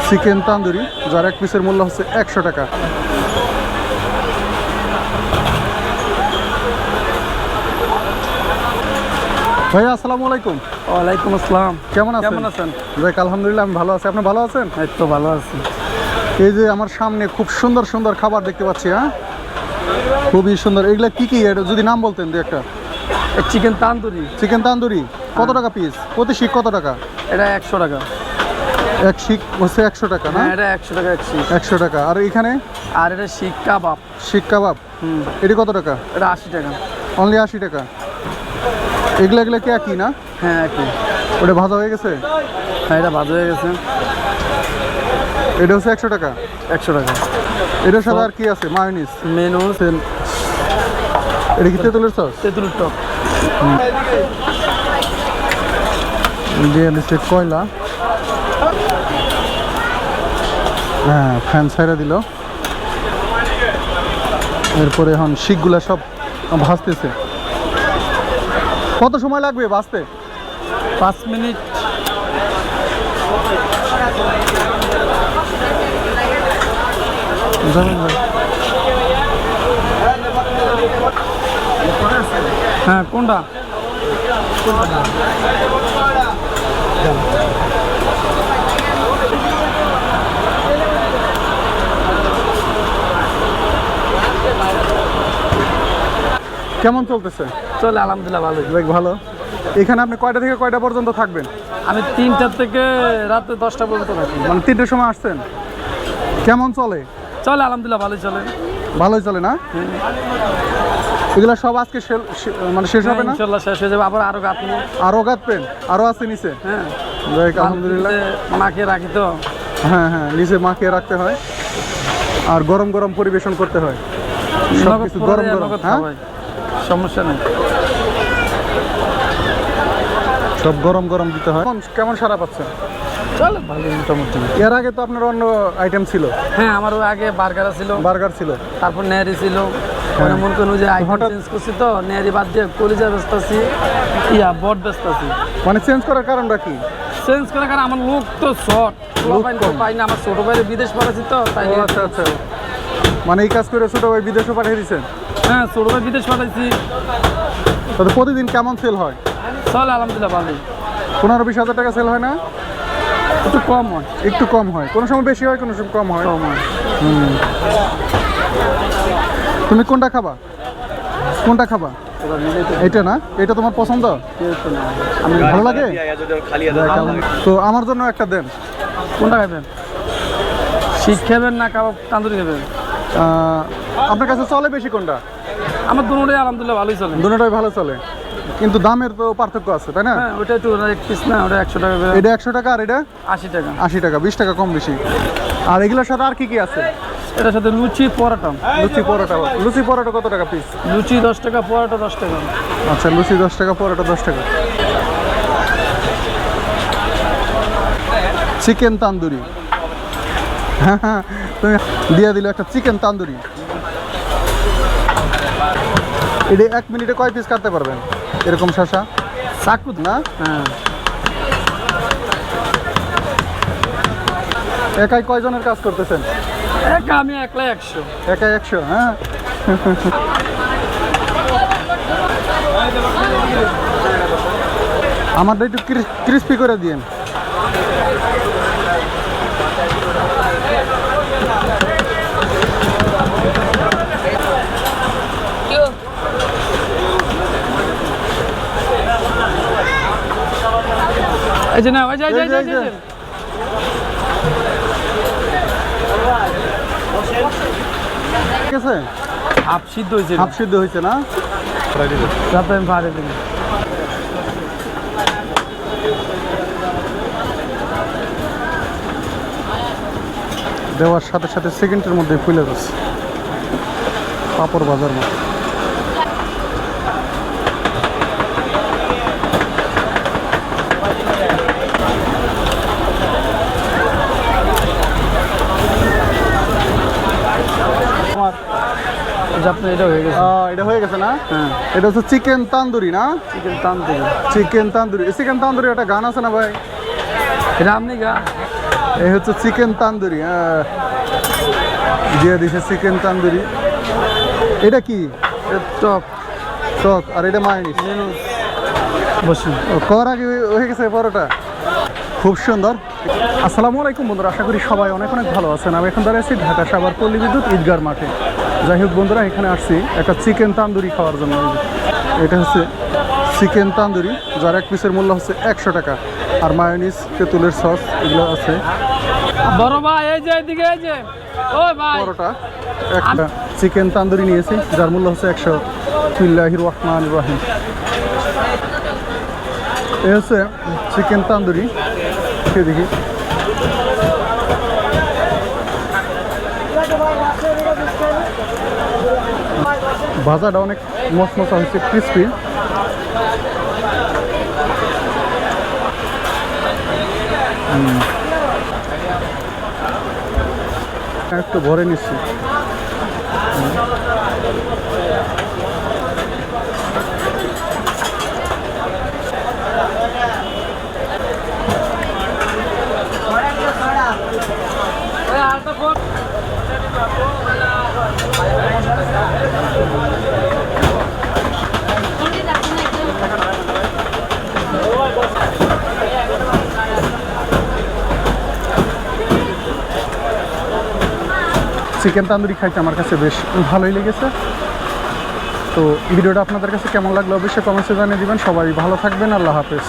Chicken tandoori, যার এক পিসের মূল্য হচ্ছে 100 টাকা। ভাইয়া আসসালামু আলাইকুম। ওয়ালাইকুম আসসালাম। কেমন কেমন আছেন? আছেন? যাক আলহামদুলিল্লাহ, আমি ভালো আছি। আপনি ভালো আছেন? এই তো ভালো আছি। এই যে আমার সামনে খুব সুন্দর সুন্দর খাবার দেখতে পাচ্ছি। হ্যাঁ, খুবই সুন্দর। এগুলা কি কি, এটা যদি নাম বলতেন দু একটা। চিকেন তান্দুরি, চিকেন তান্দুরি কত টাকা পিস? প্রতি শিক কত টাকা? এটা 100 টাকা। এক শিক হচ্ছে 100 টাকা না? হ্যাঁ, এটা 100 টাকা এক শিক। 100 টাকা। আর এখানে আর এটা শিক কাবাব, শিক কাবাব, এটি কত টাকা? এটা 80 টাকা। অনলি 80 টাকা। এগুলা এগুলা কি একই না? হ্যাঁ একই। ওটা ভাজা হয়ে গেছে? হ্যাঁ, এটা ভাজা হয়ে গেছে। এটা হচ্ছে 100 টাকা। 100 টাকা। এটার সাথে আর কি আছে? মায়োনিজ, মেনু এটা কি তেঁতুলের সস? তেঁতুলের টক। দিয়ে দিচ্ছে কয়লা। হ্যাঁ, ফ্যান ছাইরা দিল। এরপরে এখন শিকগুলা সব ভাজতেছে। কত সময় লাগবে ভাজতে? 5 মিনিট। হ্যাঁ, কোনটা? কেমন চলতেছে? চলে আলহামদুলিল্লাহ ভালো। বেশ ভালো। এখানে আপনি কয়টা থেকে কয়টা পর্যন্ত থাকবেন? আমি 3টা থেকে রাতে 10টা পর্যন্ত থাকি। মানে 3টের সময় আসছেন। কেমন চলে? চলে আলহামদুলিল্লাহ ভালোই চলে। ভালোই চলে না? এগুলা সব আজকে মানে শেষ হবে না? ইনশাআল্লাহ শেষ হয়ে যাবে। আরো গাঁথনি। আরো গাঁথবেন? আরো আছে নিচে? হ্যাঁ, যাক আলহামদুলিল্লাহ। মাকে রাখি তো। হ্যাঁ হ্যাঁ, নিচে মাখিয়ে রাখতে হয় আর গরম গরম পরিবেশন করতে হয়। সবকিছু গরম গরম। হ্যাঁ, সমস্যা নেই। সব গরম গরম দিতে হয়। কেমন সারা পাচ্ছেন? চলে ভালো মোটামুটি। এর আগে তো আপনার অন্য আইটেম ছিল। হ্যাঁ, আমার আগে বার্গার ছিল, বার্গার ছিল, তারপর নেহারি ছিল। মানে মন করুন যে আইটেম চেঞ্জ করছি তো, নেহারি বাদ দিয়ে কলিজা ব্যস্ত আছি, বট ব্যস্ত আছি। মানে চেঞ্জ করার কারণটা কি? চেঞ্জ করার কারণ আমার লোক তো শর্ট, পাই না। আমার ছোট ভাইয়ের বিদেশ পাঠাচ্ছি তো, তাই। আচ্ছা আচ্ছা, মানে এই কাজ করে ছোট ভাই বিদেশে পাঠিয়ে দিচ্ছেন? হ্যাঁ, ছোট ভাই বিদেশ পাঠাচ্ছি। তাহলে প্রতিদিন কেমন সেল হয়? চলে আলহামদুলিল্লাহ ভালোই। 15-20 হাজার টাকা সেল হয় না? একটু কম হয়। একটু কম হয়, কোনো সময় বেশি হয়, কোনো সময় কম হয়। তুমি কোনটা খাবা? কোনটা খাবা? এটা না? এটা তোমার পছন্দ? আমি ভালো লাগে। তো আমার জন্য একটা দেন। কোনটা খাবেন? শিক খাবেন না কাবাব তান্দুরি খাবেন? আপনার কাছে চলে বেশি কোনটা? আমার দুটোটাই আলহামদুলিল্লাহ ভালোই চলে। দুটোটাই ভালো চলে, কিন্তু দামের তো পার্থক্য আছে, তাই না? হ্যাঁ, ওটা একটু এক পিস না, ওটা 100 টাকা। এটা 100 টাকা আর এটা 80 টাকা। 80 টাকা, 20 টাকা কম বেশি। আর এগুলোর সাথে আর কি কি আছে? এটার সাথে লুচি পরোটা। লুচি পরোটা। লুচি পরোটা কত টাকা পিস? লুচি 10 টাকা, পরোটা 10 টাকা। আচ্ছা, লুচি 10 টাকা, পরোটা 10 টাকা। চিকেন তান্দুরি। হ্যাঁ হ্যাঁ, তুমি দিয়ে দিল একটা চিকেন তান্দুরি। এটা 1 মিনিটে কয় পিস কাটতে পারবেন এরকম শসা? চাকু না? হ্যাঁ। একাই কয়জনের কাজ করতেছেন? আমি একলাই 100। একাই 100? হ্যাঁ। আমারটা একটু ক্রিস্পি করে দিয়েন। এই যে না, ওই যাই। ঠিক আছে, হাফ সিদ্ধ হয়েছে। হাফ সিদ্ধ হয়েছে না? যাতে আমি ভাড়ে দিই। দেওয়ার সাথে সাথে সেকেন্ডের মধ্যে ফুলে যাচ্ছে, পাপড় বাজার মতো। আপনার এটা হয়ে গেছে। এটা হয়ে গেছে না? হ্যাঁ, এটা হচ্ছে চিকেন তান্দুরি না? Chicken tandoori. Chicken tandoori. Chicken tandoori একটা গান আছে না ভাই? এটা আপনি গা এই হচ্ছে চিকেন তান্দুরি, দিয়ে দিছে চিকেন তান্দুরি। এটা কি? টক টক, আর এটা মায়োনিজ। বসুন। কর আগে হয়ে গেছে পরোটা, খুব সুন্দর। আসসালামু আলাইকুম বন্ধুরা, আশা করি সবাই অনেক অনেক ভালো আছেন। আমি এখন দাঁড়িয়ে আছি ঢাকা সাভার পল্লী বিদ্যুৎ ঈদগার মাঠে। যাই হোক বন্ধুরা, এখানে আসছি একটা চিকেন তান্দুরি খাওয়ার জন্য। এটা হচ্ছে চিকেন তান্দুরি, যার এক পিসের মূল্য হচ্ছে 100 টাকা। আর মায়োনিজ, তেঁতুলের সস এগুলো আছে। বড় ভাই এই যে এদিকে, এই যে ওই ভাই পরোটা, একটা চিকেন তান্দুরি নিয়েছি যার মূল্য হচ্ছে 100। বিসমিল্লাহির রহমানির রহিম। এই হচ্ছে চিকেন তান্দুরি, খেয়ে দেখি। ভাজাটা অনেক মশমশা হচ্ছে, ক্রিস্পি। একটু ভরে নিচ্ছি। চিকেন তান্দুরি খাইতে আমার কাছে বেশ ভালোই লেগেছে। তো ভিডিওটা আপনাদের কাছে কেমন লাগলো অবশ্যই কমেন্টসে জানিয়ে দিবেন। সবাই ভালো থাকবেন, আল্লাহ হাফেজ।